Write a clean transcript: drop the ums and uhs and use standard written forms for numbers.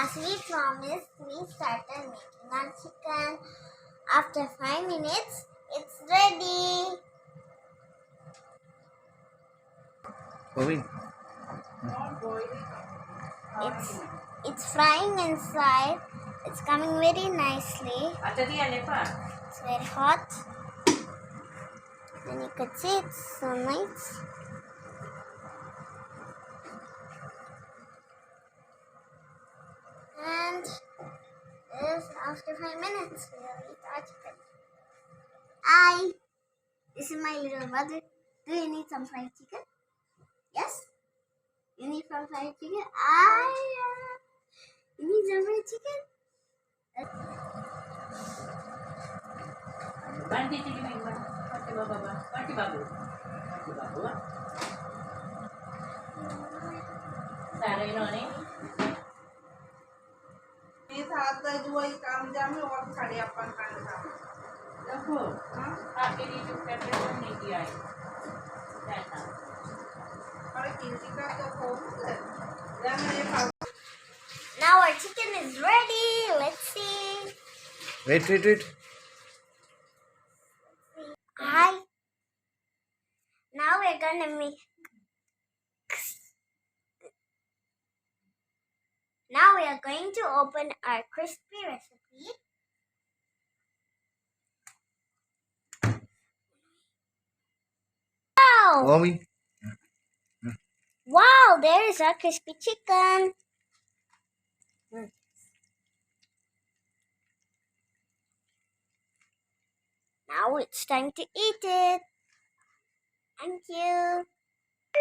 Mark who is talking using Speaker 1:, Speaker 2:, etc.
Speaker 1: As we promised, we started making our chicken. After 5 minutes, it's ready. It's frying inside. It's coming very nicely. It's very hot. And you can see it's so nice. And after 5 minutes, we'll eat our chicken. Hi, this is my little brother. Do you need some fried chicken? Yes? You need some fried chicken? You need some fried chicken?
Speaker 2: Banti chicken ekbar. Banti babu. Sare noni.
Speaker 3: ये साथ जो ये काम जामे और साढ़े अपन खाने का
Speaker 2: देखो आपके लिए जो प्रिपरेशन नहीं किया है ऐसा
Speaker 3: और किसी का तो फोन जामे
Speaker 1: Now our chicken is ready. Let's see.
Speaker 4: Wait.
Speaker 1: Hi. Now we're gonna make. Now we are going to open our crispy recipe. Wow!
Speaker 4: Mommy.
Speaker 1: Wow! There is our crispy chicken. Now it's time to eat it. Thank you.